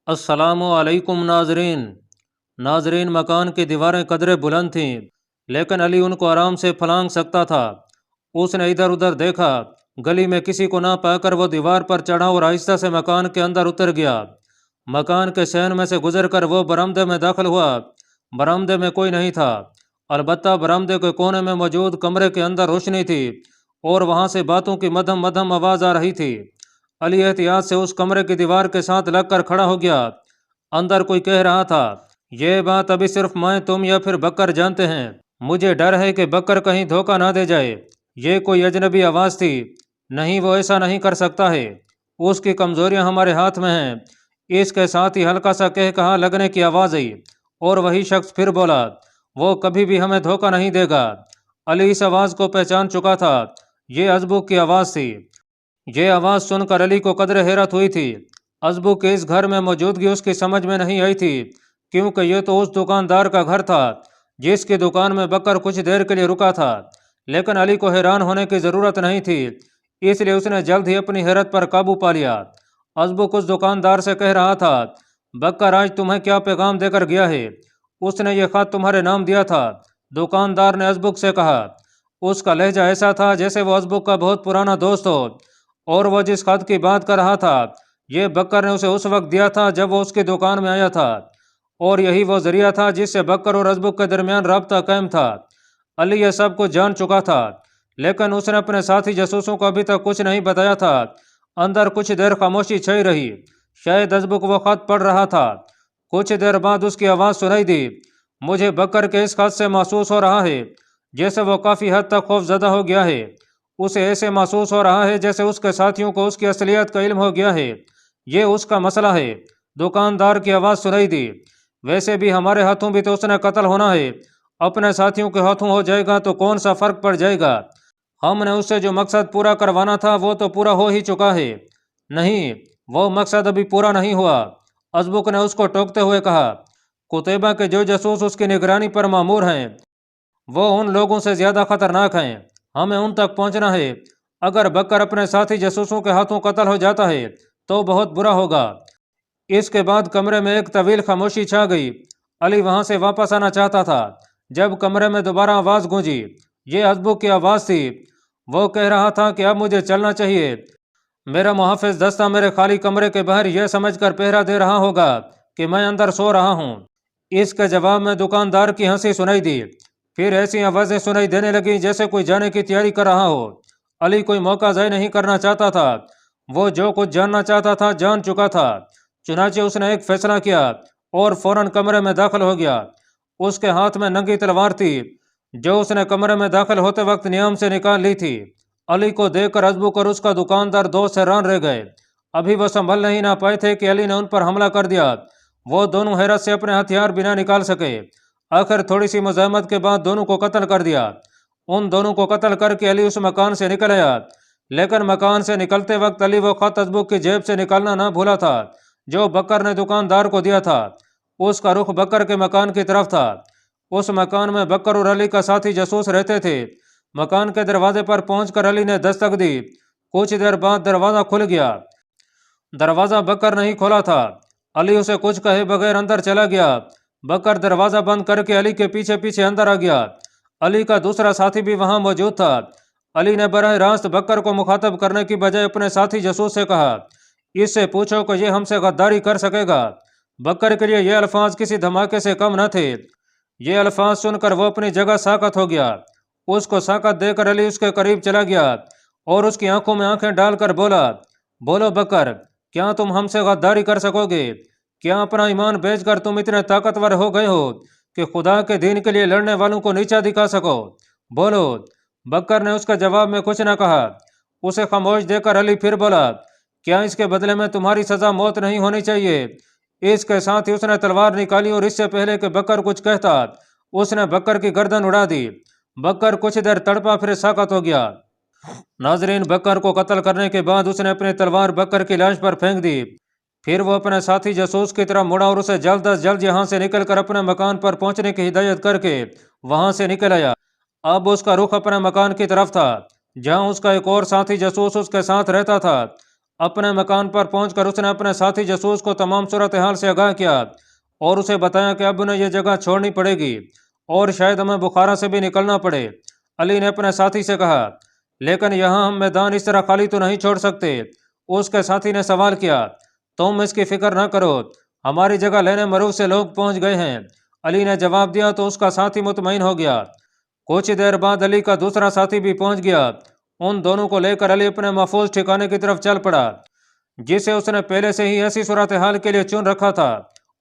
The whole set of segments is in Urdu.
السلام علیکم ناظرین۔ مکان کی دیواریں قدرے بلند تھیں لیکن علی ان کو آرام سے پھلانگ سکتا تھا۔ اس نے ادھر ادھر دیکھا، گلی میں کسی کو نہ پا کر وہ دیوار پر چڑھا اور آہستہ سے مکان کے اندر اتر گیا۔ مکان کے صحن میں سے گزر کر وہ برآمدے میں داخل ہوا۔ برآمدے میں کوئی نہیں تھا، البتہ برآمدے کے کونے میں موجود کمرے کے اندر روشنی تھی اور وہاں سے باتوں کی مدھم مدھم آواز آ رہی تھی۔ علی احتیاط سے اس کمرے کی دیوار کے ساتھ لگ کر کھڑا ہو گیا۔ اندر کوئی کہہ رہا تھا، یہ بات ابھی صرف میں، تم یا پھر بکر جانتے ہیں۔ مجھے ڈر ہے کہ بکر کہیں دھوکہ نہ دے جائے۔ یہ کوئی اجنبی آواز تھی۔ نہیں، وہ ایسا نہیں کر سکتا ہے، اس کی کمزوریاں ہمارے ہاتھ میں ہیں۔ اس کے ساتھ ہی ہلکا سا کہا لگنے کی آواز آئی اور وہی شخص پھر بولا، وہ کبھی بھی ہمیں دھوکہ نہیں دے گا۔ علی اس آواز کو پہچان چکا تھا، یہ ازبک کی آواز تھی۔ یہ آواز سن کر علی کو قدرے حیرت ہوئی تھی۔ ازبک کے اس گھر میں موجودگی اس کی سمجھ میں نہیں آئی تھی، کیونکہ یہ تو اس دکاندار کا گھر تھا جس کی دکان میں بکر کچھ دیر کے لیے رکا تھا۔ لیکن علی کو حیران ہونے کی ضرورت نہیں تھی، اس لیے اس نے جلد ہی اپنی حیرت پر قابو پا لیا۔ ازبک اس دکاندار سے کہہ رہا تھا، بکر آج تمہیں کیا پیغام دے کر گیا ہے؟ اس نے یہ خط تمہارے نام دیا تھا، دکاندار نے ازبک سے کہا۔ اس کا لہجہ ایسا تھا جیسے وہ ازبک کا بہت پرانا دوست ہو، اور وہ جس خط کی بات کر رہا تھا یہ بکر نے اسے اس وقت دیا تھا جب وہ اس کی دکان میں آیا تھا، اور یہی وہ ذریعہ تھا جس سے بکر اور ازبک کے درمیان رابطہ قائم تھا۔ علی یہ سب کچھ جان چکا تھا، لیکن اس نے اپنے ساتھی جاسوسوں کو ابھی تک کچھ نہیں بتایا تھا۔ اندر کچھ دیر خاموشی چھائی رہی، شاید ازبک وہ خط پڑھ رہا تھا۔ کچھ دیر بعد اس کی آواز سنائی دی، مجھے بکر کے اس خط سے محسوس ہو رہا ہے جیسے وہ کافی حد تک خوف زدہ ہو گیا ہے۔ اسے ایسے محسوس ہو رہا ہے جیسے اس کے ساتھیوں کو اس کی اصلیت کا علم ہو گیا ہے۔ یہ اس کا مسئلہ ہے۔ دکاندار کی آواز سنائی دی، ویسے بھی ہمارے ہاتھوں بھی تو اس نے قتل ہونا ہے، اپنے ساتھیوں کے ہاتھوں ہو جائے گا تو کون سا فرق پڑ جائے گا؟ ہم نے اس سے جو مقصد پورا کروانا تھا وہ تو پورا ہو ہی چکا ہے۔ نہیں، وہ مقصد ابھی پورا نہیں ہوا، ازبک نے اس کو ٹوکتے ہوئے کہا۔ قتیبہ کے جو جاسوس اس کی نگرانی پر مامور ہیں وہ ان لوگوں سے زیادہ خطرناک ہیں، ہمیں ان تک پہنچنا ہے۔ اگر بکر اپنے ساتھی جاسوسوں کے ہاتھوں قتل ہو جاتا ہے تو بہت برا ہوگا۔ اس کے بعد کمرے میں ایک طویل خاموشی چھا گئی۔ علی وہاں سے واپس آنا چاہتا تھا جب کمرے میں دوبارہ آواز گونجی۔ یہ ازبک کی آواز تھی، وہ کہہ رہا تھا کہ اب مجھے چلنا چاہیے۔ میرا محافظ دستہ میرے خالی کمرے کے باہر یہ سمجھ کر پہرا دے رہا ہوگا کہ میں اندر سو رہا ہوں۔ اس کے جواب میں دکاندار کی ہنسی سنائی دی، پھر ایسی آوازیں سنائی دینے لگیں جیسے کوئی جانے کی تیاری کر رہا ہو۔ علی کوئی موقع ضائع نہیں کرنا چاہتا تھا، وہ جو کچھ جاننا چاہتا تھا جان چکا تھا۔ چنانچہ اس نے ایک فیصلہ کیا اور فوراً کمرے میں داخل ہو گیا۔ اس کے ہاتھ میں ننگی تلوار تھی جو اس نے کمرے میں داخل ہوتے وقت نیام سے نکال لی تھی۔ علی کو دیکھ کر ازبک اور اس کا دکاندار دوست حیران رہ گئے۔ ابھی وہ سنبھل نہیں نہ پائے تھے کہ علی نے ان پر حملہ کر دیا۔ وہ دونوں حیرت سے اپنے ہتھیار بنا نکال سکے۔ آخر تھوڑی سی مزاحمت کے بعد دونوں کو قتل کر دیا۔ ان دونوں کو قتل کر کے علی اس مکان سے نکل آیا، لیکن مکان سے نکلتے وقت علی وہ خط ازبک کی جیب سے نکالنا نہ بھولا تھا جو بکر نے دکاندار کو دیا تھا۔ اس کا رخ بکر کے مکان کی طرف تھا۔ اس مکان میں بکر اور علی کا ساتھی جاسوس رہتے تھے۔ مکان کے دروازے پر پہنچ کر علی نے دستک دی۔ کچھ دیر بعد دروازہ کھل گیا۔ دروازہ بکر نہیں کھولا تھا، علی اسے کچھ کہے بغیر اندر چلا گیا۔ بکر دروازہ بند کر کے علی کے پیچھے پیچھے اندر آ گیا۔ علی کا دوسرا ساتھی بھی وہاں موجود تھا۔ علی نے براہ راست بکر کو مخاطب کرنے کی بجائے اپنے ساتھی جاسوس سے کہا، اس سے پوچھو کہ یہ ہم سے غداری کر سکے گا۔ بکر کے لیے یہ الفاظ کسی دھماکے سے کم نہ تھے۔ یہ الفاظ سن کر وہ اپنی جگہ ساکت ہو گیا۔ اس کو ساکت دے کر علی اس کے قریب چلا گیا اور اس کی آنکھوں میں آنکھیں ڈال کر بولا، بولو بکر، کیا تم ہم سے غداری کر سکو گے؟ کیا اپنا ایمان بیچ کر تم اتنے طاقتور ہو گئے ہو کہ خدا کے دین کے لیے لڑنے والوں کو نیچا دکھا سکو؟ بولو۔ بکر نے اس کے جواب میں کچھ نہ کہا۔ اسے خاموش دے کر علی پھر بولا، کیا اس کے بدلے میں تمہاری سزا موت نہیں ہونی چاہیے؟ اس کے ساتھ ہی اس نے تلوار نکالی اور اس سے پہلے کہ بکر کچھ کہتا اس نے بکر کی گردن اڑا دی۔ بکر کچھ دیر تڑپا پھر ساکت ہو گیا۔ ناظرین، بکر کو قتل کرنے کے بعد اس نے اپنی تلوار بکر کی لاش پر پھینک دی۔ پھر وہ اپنے ساتھی جاسوس کی طرف مڑا اور اسے جلد از جلد یہاں سے نکل کر اپنے مکان پر پہنچنے کی ہدایت کر کے وہاں سے نکل آیا۔ اب اس کا رخ اپنے مکان کی طرف تھا جہاں اس کا ایک اور ساتھی جاسوس اس کے ساتھ رہتا تھا۔ اپنے مکان پر پہنچ کر اس نے اپنے ساتھی جاسوس کو تمام صورتحال سے آگاہ کیا اور اسے بتایا کہ اب انہیں یہ جگہ چھوڑنی پڑے گی اور شاید ہمیں بخارا سے بھی نکلنا پڑے۔ علی نے اپنے ساتھی سے کہا، لیکن یہاں ہم میدان اس طرح خالی تو نہیں چھوڑ سکتے۔ اس کے ساتھی نے سوال کیا، تم اس کی فکر نہ کرو، ہماری جگہ لینے معروف سے لوگ پہنچ گئے ہیں۔ علی نے جواب دیا تو اس کا ساتھی مطمئن ہو گیا۔ کچھ دیر بعد علی کا دوسرا ساتھی بھی پہنچ گیا۔ ان دونوں کو لے کر علی اپنے محفوظ ٹھکانے کی طرف چل پڑا، جسے اس نے پہلے سے ہی ایسی صورتحال کے لیے چن رکھا تھا،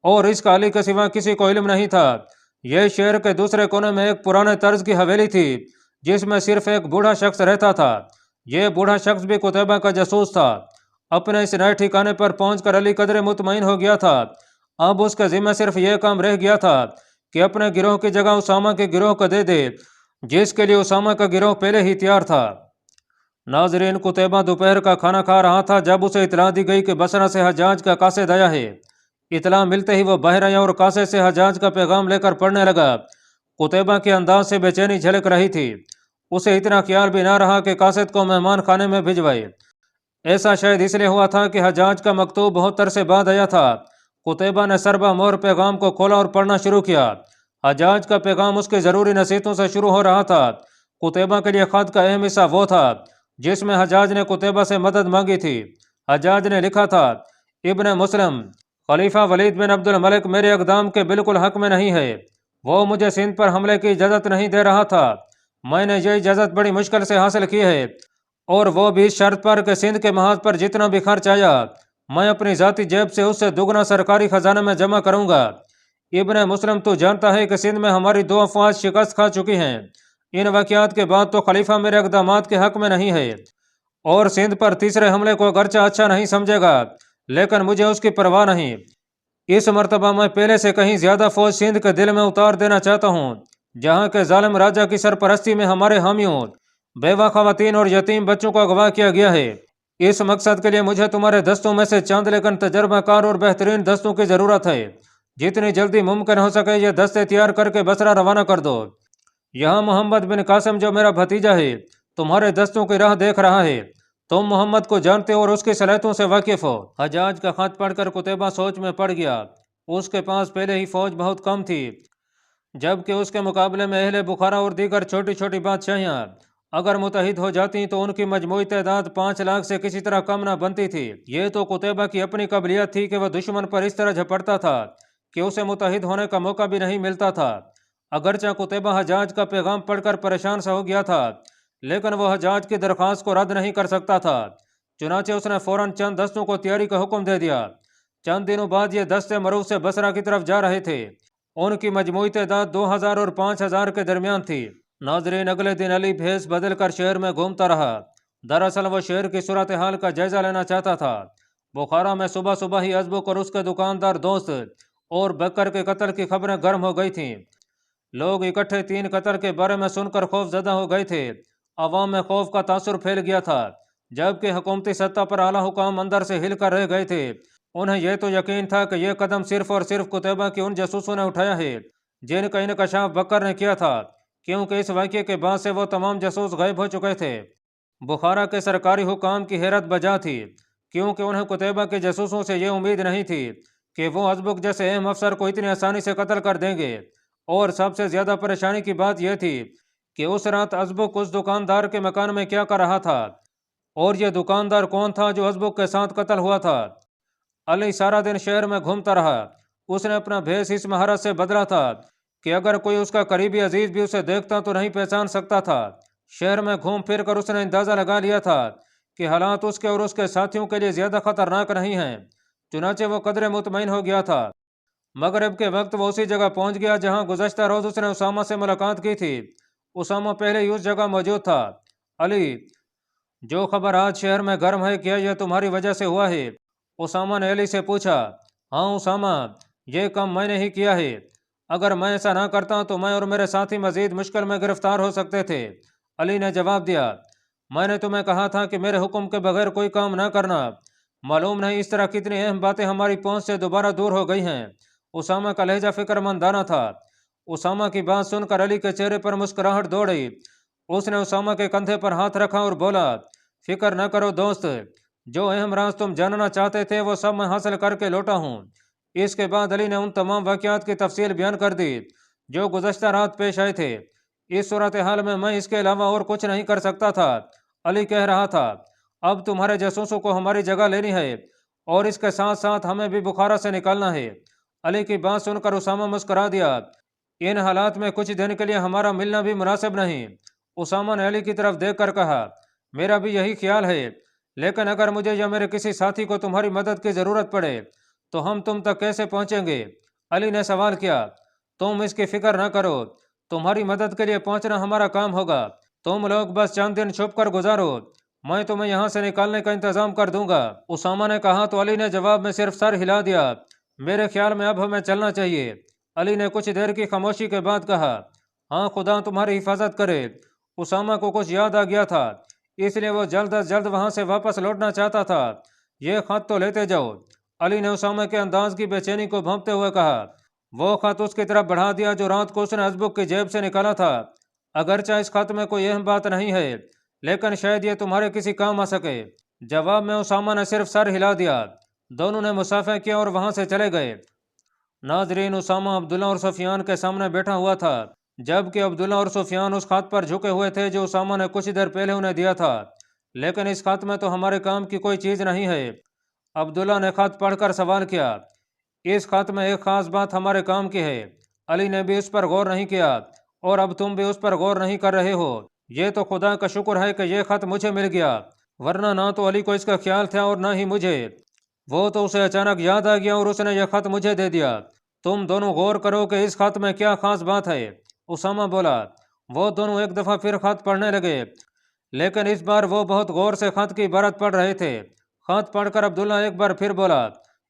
اور اس کا علی کے سوا کسی کو علم نہیں تھا۔ یہ شہر کے دوسرے کونے میں ایک پرانے طرز کی حویلی تھی، جس میں صرف ایک بوڑھا شخص رہتا تھا۔ یہ بوڑھا شخص بھی قتیبہ کا جاسوس تھا۔ اپنے اس نئے ٹھکانے پر پہنچ کر علی قدرے مطمئن ہو گیا تھا۔ اب اس کے ذمہ صرف یہ کام رہ گیا تھا کہ اپنے گروہ کی جگہ اسامہ کے گروہ کو دے دے، جس کے لیے اسامہ کا گروہ پہلے ہی تیار تھا۔ ناظرین، قتیبہ دوپہر کا کھانا کھا رہا تھا جب اسے اطلاع دی گئی کہ بصرہ سے حجاج کا قاصد آیا ہے۔ اطلاع ملتے ہی وہ باہر آیا اور قاصد سے حجاج کا پیغام لے کر پڑھنے لگا۔ قتیبہ کے انداز سے بے چینی جھلک رہی تھی۔ اسے اتنا خیال بھی نہ رہا کہ قاصد کو مہمان خانے میں بھجوائے۔ ایسا شاید اس لیے ہوا تھا کہ حجاج کا مکتوب بہت عرصے بعد آیا تھا۔ قتیبہ نے سربہ مور پیغام کو کھولا اور پڑھنا شروع کیا۔ حجاج کا پیغام اس کی ضروری نصیحتوں سے شروع ہو رہا تھا۔ قتیبہ کے لیے خط کا اہم حصہ وہ تھا جس میں حجاج نے قتیبہ سے مدد مانگی تھی۔ حجاج نے لکھا تھا، ابن مسلم، خلیفہ ولید بن عبد الملک میرے اقدام کے بالکل حق میں نہیں ہے۔ وہ مجھے سندھ پر حملے کی اجازت نہیں دے رہا تھا۔ میں نے یہ اجازت بڑی مشکل سے حاصل کی ہے، اور وہ بھی اس شرط پر کہ سندھ کے محاذ پر جتنا بھی خرچ آیا میں اپنی ذاتی جیب سے اس سے دگنا سرکاری خزانہ میں جمع کروں گا۔ ابن مسلم، تو جانتا ہے کہ سندھ میں ہماری 2 افواج شکست کھا چکی ہیں۔ ان واقعات کے بعد تو خلیفہ میرے اقدامات کے حق میں نہیں ہے، اور سندھ پر تیسرے حملے کو اگرچہ اچھا نہیں سمجھے گا، لیکن مجھے اس کی پرواہ نہیں۔ اس مرتبہ میں پہلے سے کہیں زیادہ فوج سندھ کے دل میں اتار دینا چاہتا ہوں، جہاں کے ظالم راجہ کی سرپرستی میں ہمارے حامیوں، بیوہ خواتین اور یتیم بچوں کو اغوا کیا گیا ہے۔ اس مقصد کے لیے مجھے تمہارے دستوں میں سے چند لیکن تجربہ کار اور بہترین دستوں کی ضرورت ہے۔ جتنی جلدی ممکن ہو سکے یہ دستے تیار کر کے بصرہ روانہ کر دو۔ یہاں محمد بن قاسم، جو میرا بھتیجا ہے، تمہارے دستوں کی راہ دیکھ رہا ہے۔ تم محمد کو جانتے ہو اور اس کی صلاحیتوں سے واقف ہو۔ حجاج کا خط پڑھ کر قتیبہ سوچ میں پڑ گیا۔ اس کے پاس پہلے ہی فوج بہت کم تھی، جبکہ اس کے مقابلے میں اہل بخارا اور دیگر چھوٹی چھوٹی بادشاہیاں اگر متحد ہو جاتی تو ان کی مجموعی تعداد 5 لاکھ سے کسی طرح کم نہ بنتی تھی۔ یہ تو قتیبہ کی اپنی قابلیت تھی کہ وہ دشمن پر اس طرح جھپٹتا تھا کہ اسے متحد ہونے کا موقع بھی نہیں ملتا تھا۔ اگرچہ قتیبہ حجاج کا پیغام پڑھ کر پریشان سا ہو گیا تھا، لیکن وہ حجاج کی درخواست کو رد نہیں کر سکتا تھا۔ چنانچہ اس نے فوراً چند دستوں کو تیاری کا حکم دے دیا۔ چند دنوں بعد یہ دستے معروف سے بصرہ کی طرف جا رہے تھے۔ ان کی مجموعی تعداد 2000 اور 5000 کے درمیان تھی۔ ناظرین، اگلے دن علی بھیس بدل کر شہر میں گھومتا رہا۔ دراصل وہ شہر کی صورتحال کا جائزہ لینا چاہتا تھا۔ بخارا میں صبح صبح ہی ازبک اور اس کے دکاندار دوست اور بکر کے قتل کی خبریں گرم ہو گئی تھیں۔ لوگ اکٹھے 3 قتل کے بارے میں سن کر خوف زدہ ہو گئے تھے۔ عوام میں خوف کا تاثر پھیل گیا تھا، جبکہ حکومتی سطح پر اعلیٰ حکام اندر سے ہل کر رہ گئے تھے۔ انہیں یہ تو یقین تھا کہ یہ قدم صرف اور صرف قتیبہ کے ان جاسوسوں نے اٹھایا ہے جن کا انکشاف بکر نے کیا تھا، کیونکہ اس واقعے کے بعد سے وہ تمام جاسوس غائب ہو چکے تھے۔ بخارا کے سرکاری حکام کی حیرت بجا تھی، کیونکہ انہیں قتیبہ کے جاسوسوں سے یہ امید نہیں تھی کہ وہ ازبک جیسے اہم افسر کو اتنی آسانی سے قتل کر دیں گے۔ اور سب سے زیادہ پریشانی کی بات یہ تھی کہ اس رات ازبک اس دکاندار کے مکان میں کیا کر رہا تھا، اور یہ دکاندار کون تھا جو ازبک کے ساتھ قتل ہوا تھا۔ علی سارا دن شہر میں گھومتا رہا۔ اس نے اپنا بھیس اس مہارت سے بدلا تھا کہ اگر کوئی اس کا قریبی عزیز بھی اسے دیکھتا تو نہیں پہچان سکتا تھا۔ شہر میں گھوم پھر کر اس نے اندازہ لگا لیا تھا کہ حالات اس کے اور اس کے ساتھیوں کے لیے زیادہ خطرناک نہیں ہیں۔ چنانچہ وہ قدرے مطمئن ہو گیا تھا۔ مغرب کے وقت وہ اسی جگہ پہنچ گیا جہاں گزشتہ روز اس نے اسامہ سے ملاقات کی تھی۔ اسامہ پہلے ہی اس جگہ موجود تھا۔ علی، جو خبر آج شہر میں گرم ہے، کیا یہ تمہاری وجہ سے ہوا ہے؟ اسامہ نے علی سے پوچھا۔ ہاں اسامہ، یہ کام میں نے ہی کیا ہے۔ اگر میں ایسا نہ کرتا تو میں اور میرے ساتھی مزید مشکل میں گرفتار ہو سکتے تھے۔ علی نے جواب دیا، میں نے تمہیں کہا تھا کہ میرے حکم کے بغیر کوئی کام نہ کرنا۔ معلوم نہیں اس طرح کتنی اہم باتیں ہماری پہنچ سے دوبارہ دور ہو گئی ہیں۔ اسامہ کا لہجہ فکر مندانہ تھا۔ اسامہ کی بات سن کر علی کے چہرے پر مسکراہٹ دوڑی۔ اس نے اسامہ کے کندھے پر ہاتھ رکھا اور بولا، فکر نہ کرو دوست، جو اہم راز تم جاننا چاہتے تھے وہ سب میں حاصل کر کے لوٹا ہوں۔ اس کے بعد علی نے ان تمام واقعات کی تفصیل بیان کر دی جو گزشتہ رات پیش آئے تھے۔ اس صورتحال میں اس کے علاوہ اور کچھ نہیں کر سکتا تھا۔ علی کہہ رہا تھا، اب تمہارے جاسوسوں کو ہماری جگہ لینی ہے اور اس کے ساتھ ساتھ ہمیں بھی بخارا سے نکالنا ہے۔ علی کی بات سن کر اسامہ مسکرا دیا، ان حالات میں کچھ دن کے لیے ہمارا ملنا بھی مناسب نہیں۔ اسامہ نے علی کی طرف دیکھ کر کہا، میرا بھی یہی خیال ہے، لیکن اگر مجھے یا میرے کسی ساتھی کو تمہاری مدد کی ضرورت پڑے تو ہم تم تک کیسے پہنچیں گے؟ علی نے سوال کیا، تم اس کی فکر نہ کرو، تمہاری مدد کے لیے پہنچنا ہمارا کام ہوگا۔ تم لوگ بس چند دن چھپ کر گزارو، میں تمہیں یہاں سے نکالنے کا انتظام کر دوں گا۔ اسامہ نے کہا تو علی نے جواب میں صرف سر ہلا دیا، میرے خیال میں اب ہمیں چلنا چاہیے۔ علی نے کچھ دیر کی خاموشی کے بعد کہا، ہاں خدا تمہاری حفاظت کرے۔ اسامہ کو کچھ یاد آ گیا تھا، اس لیے وہ جلد از جلد وہاں سے واپس لوٹنا چاہتا تھا۔ یہ خط تو لیتے جاؤ۔ علی نے اسامہ کے انداز کی بے چینی کو بھونپتے ہوئے کہا۔ وہ خط اس کی طرف بڑھا دیا جو رات کو اس نے ازبک کی جیب سے نکالا تھا۔ اگرچہ اس خط میں کوئی اہم بات نہیں ہے، لیکن شاید یہ تمہارے کسی کام آ سکے۔ جواب میں اسامہ نے صرف سر ہلا دیا۔ دونوں نے مصافحہ کیا اور وہاں سے چلے گئے۔ ناظرین، اسامہ عبداللہ اور سفیان کے سامنے بیٹھا ہوا تھا، جبکہ عبداللہ اور سفیان اس خط پر جھکے ہوئے تھے جو اسامہ نے کچھ دیر پہلے انہیں دیا تھا۔ لیکن اس خط میں تو ہمارے کام کی کوئی چیز نہیں ہے۔ عبداللہ نے خط پڑھ کر سوال کیا، اس خط میں ایک خاص بات ہمارے کام کی ہے۔ علی نے بھی اس پر غور نہیں کیا، اور اب تم بھی اس پر غور نہیں کر رہے ہو۔ یہ تو خدا کا شکر ہے کہ یہ خط مجھے مل گیا، ورنہ نہ تو علی کو اس کا خیال تھا اور نہ ہی مجھے۔ وہ تو اسے اچانک یاد آ گیا اور اس نے یہ خط مجھے دے دیا۔ تم دونوں غور کرو کہ اس خط میں کیا خاص بات ہے۔ اسامہ بولا۔ وہ دونوں ایک دفعہ پھر خط پڑھنے لگے، لیکن اس بار وہ بہت غور سے خط کی عبارت پڑھ رہے تھے۔ خط پڑھ کر عبداللہ ایک بار پھر بولا،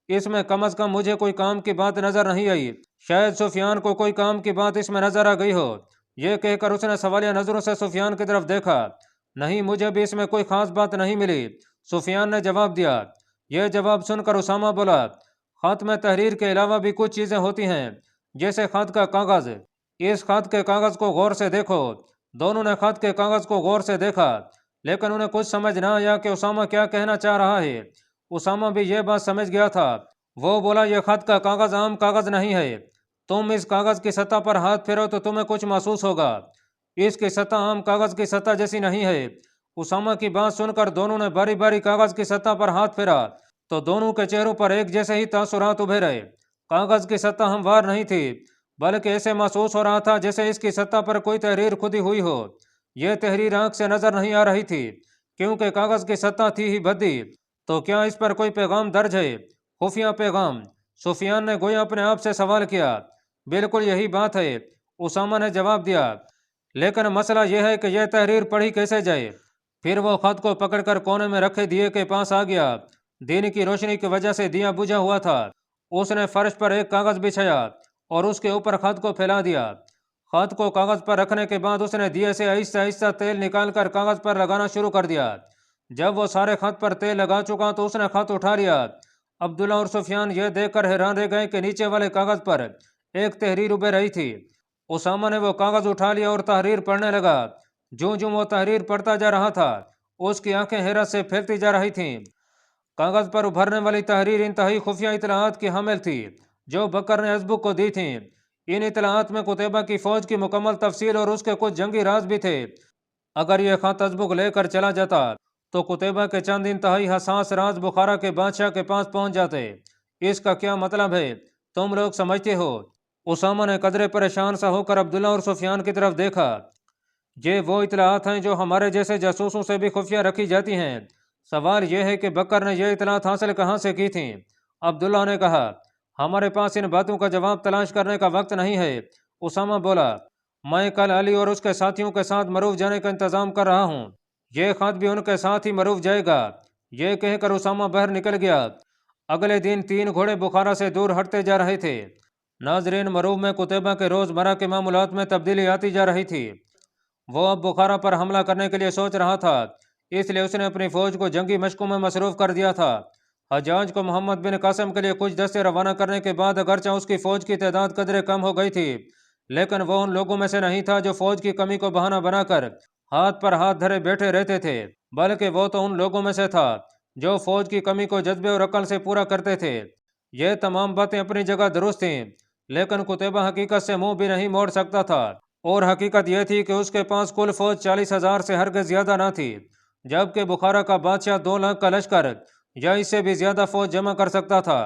اس میں کم از کم مجھے کوئی کام کی بات نظر نہیں آئی، شاید سفیان کو کوئی کام کی بات اس میں نظر آ گئی ہو۔ یہ کہہ کر اس نے سوالیہ نظروں سے سفیان کی طرف دیکھا۔ نہیں، مجھے بھی اس میں کوئی خاص بات نہیں ملی، سفیان نے جواب دیا۔ یہ جواب سن کر اسامہ بولا، خط میں تحریر کے علاوہ بھی کچھ چیزیں ہوتی ہیں، جیسے خط کا کاغذ۔ اس خط کے کاغذ کو غور سے دیکھو۔ دونوں نے خط کے کاغذ کو غور سے دیکھا، لیکن انہیں کچھ سمجھ نہ آیا کہ اسامہ کیا کہنا چاہ رہا ہے۔ اسامہ بھی یہ بات سمجھ گیا تھا۔ وہ بولا، یہ خط کا کاغذ عام کاغذ نہیں ہے، تم اس کاغذ کی سطح پر ہاتھ پھیرو تو تمہیں کچھ محسوس ہوگا، اس کی سطح عام کاغذ کی سطح جیسی نہیں ہے۔ اسامہ کی بات سن کر دونوں نے باری باری کاغذ کی سطح پر ہاتھ پھیرا تو دونوں کے چہروں پر ایک جیسے ہی تاثرات ابھرے۔ کاغذ کی سطح ہموار نہیں تھی، بلکہ ایسے محسوس ہو رہا تھا جیسے اس کی سطح پر کوئی تحریر کھدی ہوئی ہو۔ یہ تحریر آنکھ سے نظر نہیں آ رہی تھی، کیونکہ کاغذ کی سطح تھی ہی بھدی۔ تو کیا اس پر کوئی پیغام درج ہے؟ خفیہ پیغام؟ سفیان نے گویا اپنے آپ سے سوال کیا۔ بالکل یہی بات ہے، اسامہ نے جواب دیا، لیکن مسئلہ یہ ہے کہ یہ تحریر پڑھی کیسے جائے؟ پھر وہ خط کو پکڑ کر کونے میں رکھے دیے کے پاس آ گیا۔ دن کی روشنی کی وجہ سے دیا بجھا ہوا تھا۔ اس نے فرش پر ایک کاغذ بچھایا اور اس کے اوپر خط کو پھیلا دیا۔ خط کو کاغذ پر رکھنے کے بعد اس نے دیے سے آہستہ آہستہ تیل نکال کر کاغذ پر لگانا شروع کر دیا۔ جب وہ سارے خط پر تیل لگا چکا تو اس نے خط اٹھا لیا۔ عبداللہ اور سفیان یہ دیکھ کر حیران رہ گئے کہ نیچے والے کاغذ پر ایک تحریر ابھر رہی تھی۔ اسامہ نے وہ کاغذ اٹھا لیا اور تحریر پڑھنے لگا۔ جوں جوں وہ تحریر پڑھتا جا رہا تھا، اس کی آنکھیں حیرت سے پھیلتی جا رہی تھیں۔ کاغذ پر ابھرنے والی تحریر انتہائی خفیہ اطلاعات کی حامل تھی جو بکر نے ازبک کو دی تھیں۔ ان اطلاعات میں قتیبہ کی فوج کی مکمل تفصیل اور اس کے کچھ جنگی راز بھی تھے۔ اگر یہ خط ازبک لے کر چلا جاتا تو قتیبہ کے چند انتہائی حساس راز بخارا کے بادشاہ کے پاس پہنچ جاتے۔ اس کا کیا مطلب ہے تم لوگ سمجھتے ہو؟ اسامہ نے قدرے پریشان سا ہو کر عبداللہ اور سفیان کی طرف دیکھا۔ یہ وہ اطلاعات ہیں جو ہمارے جیسے جاسوسوں سے بھی خفیہ رکھی جاتی ہیں۔ سوال یہ ہے کہ بکر نے یہ اطلاعات حاصل کہاں سے کی تھیں؟ عبداللہ نے کہا، ہمارے پاس ان باتوں کا جواب تلاش کرنے کا وقت نہیں ہے۔ اسامہ بولا، میں کل علی اور اس کے ساتھیوں کے ساتھ مروف جانے کا انتظام کر رہا ہوں، یہ خط بھی ان کے ساتھ ہی مروف جائے گا۔ یہ کہہ کر اسامہ باہر نکل گیا۔ اگلے دن 3 گھوڑے بخارا سے دور ہٹتے جا رہے تھے۔ ناظرین، مروف میں قتیبہ کے روزمرہ کے معمولات میں تبدیلی آتی جا رہی تھی۔ وہ اب بخارا پر حملہ کرنے کے لیے سوچ رہا تھا، اس لیے اس نے اپنی فوج کو جنگی مشقوں میں مصروف کر دیا تھا۔ حجاج کو محمد بن قاسم کے لیے کچھ دستے روانہ کرنے کے بعد اگرچہ اس کی فوج کی تعداد قدرے کم ہو گئی تھی، لیکن وہ ان لوگوں میں سے نہیں تھا جو فوج کی کمی کو بہانہ بنا کر ہاتھ پر ہاتھ دھرے بیٹھے رہتے تھے، بلکہ وہ تو ان لوگوں میں سے تھا جو فوج کی کمی کو جذبے اور عقل سے پورا کرتے تھے۔ یہ تمام باتیں اپنی جگہ درست تھیں، لیکن قتیبہ حقیقت سے منہ بھی نہیں موڑ سکتا تھا، اور حقیقت یہ تھی کہ اس کے پاس کل فوج 40,000 سے ہرگز زیادہ نہ تھی، جبکہ بخارا کا بادشاہ 2 لاکھ کا لشکر یا اس سے بھی زیادہ فوج جمع کر سکتا تھا۔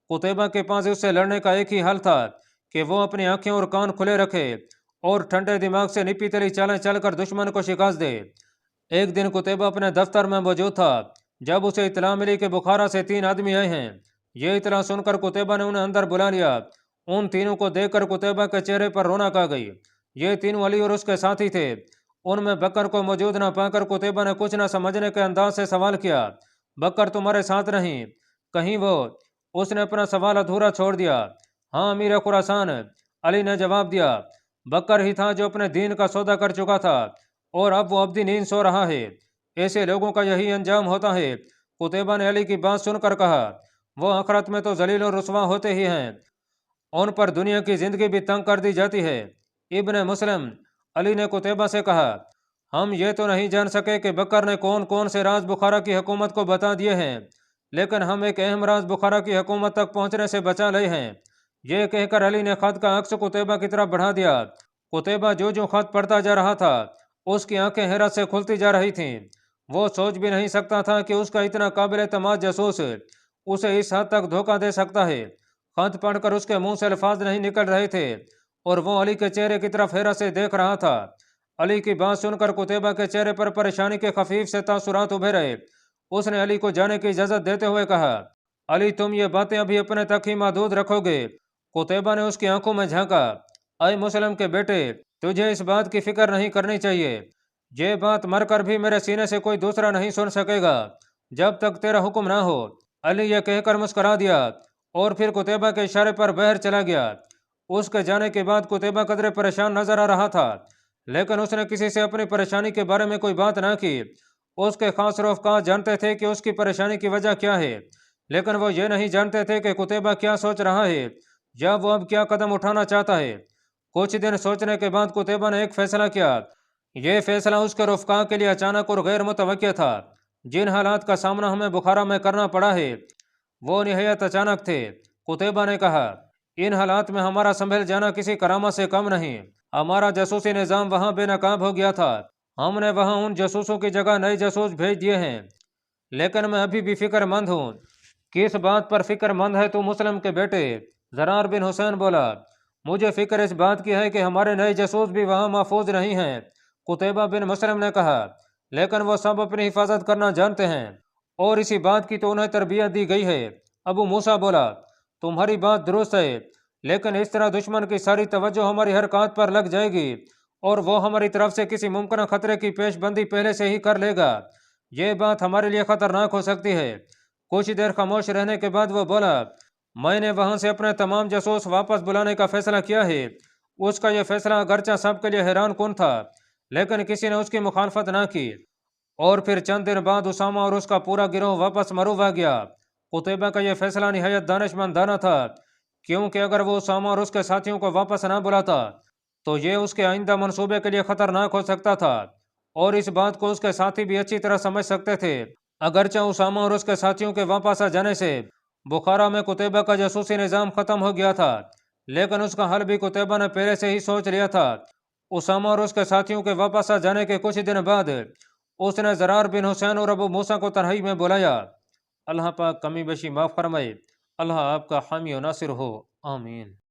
قتیبہ کے پاس اس سے لڑنے کا ایک ہی حل تھا کہ وہ اپنی آنکھیں اور کان کھلے رکھے اور ٹھنڈے دماغ سے نپی تلی چالیں چل کر دشمن کو شکست دے۔ ایک دن قتیبہ اپنے دفتر میں موجود تھا جب اسے اطلاع ملی کہ بخارا سے 3 آدمی آئے ہیں۔ یہ اطلاع سن کر قتیبہ نے انہیں اندر بلا لیا۔ ان تینوں کو دیکھ کر قتیبہ کے چہرے پر رونق آ گئی۔ یہ تینوں علی اور اس کے ساتھی تھے۔ ان میں بکر کو موجود نہ پا کر قتیبہ نے کچھ نہ سمجھنے کے انداز سے سوال کیا، بکر تمہارے ساتھ نہیں کہیں وہ؟ اس نے اپنا سوال ادھورا چھوڑ دیا۔ ہاں امیر خراسان، علی نے جواب دیا۔ بکر ہی تھا جو اپنے دین کا سودا کر چکا تھا اور اب وہ ابدی نیند سو رہا ہے۔ ایسے لوگوں کا یہی انجام ہوتا ہے۔ قتیبہ نے علی کی بات سن کر کہا، وہ آخرت میں تو ذلیل اور رسوا ہوتے ہی ہیں، ان پر دنیا کی زندگی بھی تنگ کر دی جاتی ہے۔ ابن مسلم، علی نے قتیبہ سے کہا، ہم یہ تو نہیں جان سکے کہ بکر نے کون کون سے راز بخارا کی حکومت کو بتا دیے ہیں، لیکن ہم ایک اہم راز بخارا کی حکومت تک پہنچنے سے بچا لے ہیں۔ یہ کہہ کر علی نے خط کا عکس قتیبہ کی طرف بڑھا دیا۔ قتیبہ جو جو خط پڑھتا جا رہا تھا اس کی آنکھیں حیرت سے کھلتی جا رہی تھیں۔ وہ سوچ بھی نہیں سکتا تھا کہ اس کا اتنا قابل اعتماد جاسوس اسے اس حد تک دھوکہ دے سکتا ہے۔ خط پڑھ کر اس کے منہ سے الفاظ نہیں نکل رہے تھے اور وہ علی کے چہرے کی طرف حیرت سے دیکھ رہا تھا۔ علی کی بات سن کر قتیبہ کے چہرے پر پریشانی کے خفیف سے تاثرات ابھرے۔ اس نے علی کو جانے کی اجازت دیتے ہوئے کہا، علی تم یہ باتیں ابھی اپنے تک ہی محدود رکھو گے؟ قتیبہ نے اس کی آنکھوں میں جھانکا۔ اے مسلم کے بیٹے، تجھے اس بات کی فکر نہیں کرنی چاہیے۔ یہ بات مر کر بھی میرے سینے سے کوئی دوسرا نہیں سن سکے گا جب تک تیرا حکم نہ ہو۔ علی یہ کہہ کر مسکرا دیا اور پھر قتیبہ کے اشارے پر باہر چلا گیا۔ اس کے جانے کے بعد قتیبہ قدرے پریشان نظر آ رہا تھا، لیکن اس نے کسی سے اپنی پریشانی کے بارے میں کوئی بات نہ کی۔ اس کے خاص رفقا جانتے تھے کہ اس کی پریشانی کی وجہ کیا ہے، لیکن وہ یہ نہیں جانتے تھے کہ قتیبہ کیا سوچ رہا ہے یا وہ اب کیا قدم اٹھانا چاہتا ہے۔ کچھ دن سوچنے کے بعد قتیبہ نے ایک فیصلہ کیا۔ یہ فیصلہ اس کے رفقا کے لیے اچانک اور غیر متوقع تھا۔ جن حالات کا سامنا ہمیں بخارا میں کرنا پڑا ہے وہ نہایت اچانک تھے۔ قتیبہ نے کہا، ان حالات میں ہمارا سنبھل جانا کسی کرامت سے کم نہیں۔ ہمارا جاسوسی نظام وہاں بے نقاب ہو گیا تھا۔ ہم نے وہاں ان جاسوسوں کی جگہ نئے جاسوس بھیج دیے ہیں، لیکن میں ابھی بھی فکر مند ہوں۔ کس بات پر فکر مند ہے تو مسلم کے بیٹے؟ زرار بن حسین بولا، مجھے فکر اس بات کی ہے کہ ہمارے نئے جاسوس بھی وہاں محفوظ نہیں ہیں۔ قتیبہ بن مسلم نے کہا، لیکن وہ سب اپنی حفاظت کرنا جانتے ہیں اور اسی بات کی تو انہیں تربیت دی گئی ہے۔ ابو موسیٰ بولا، تمہاری بات درست ہے، لیکن اس طرح دشمن کی ساری توجہ ہماری حرکات پر لگ جائے گی اور وہ ہماری طرف سے کسی ممکنہ خطرے کی پیش بندی پہلے سے ہی کر لے گا۔ یہ بات ہمارے لیے خطرناک ہو سکتی ہے۔ کچھ دیر خاموش رہنے کے بعد وہ بولا، میں نے وہاں سے اپنے تمام جاسوس واپس بلانے کا فیصلہ کیا ہے۔ اس کا یہ فیصلہ اگرچہ سب کے لیے حیران کن تھا، لیکن کسی نے اس کی مخالفت نہ کی، اور پھر چند دن بعد اسامہ اور اس کا پورا گروہ واپس مروہ آ گیا۔ قتیبہ کا یہ فیصلہ نہایت دانشمندانہ تھا، کیونکہ اگر وہ اسامہ اور اس کے ساتھیوں کو واپس نہ بلاتا تو یہ اس کے آئندہ منصوبے کے لیے خطرناک ہو سکتا تھا، اور اس بات کو اس کے ساتھی بھی اچھی طرح سمجھ سکتے تھے۔ اگرچہ اسامہ اور اس کے ساتھیوں کے واپس آ جانے سے بخارا میں قتیبہ کا جاسوسی نظام ختم ہو گیا تھا، لیکن اس کا حل بھی قتیبہ نے پہلے سے ہی سوچ لیا تھا۔ اسامہ اور اس کے ساتھیوں کے واپس آ جانے کے کچھ دن بعد اس نے زرار بن حسین اور ابو موسیٰ کو تنہائی میں بلایا۔ اللہ پاک کمی بیشی معاف فرمائے۔ اللہ آپ کا حامی و ناصر ہو، آمین۔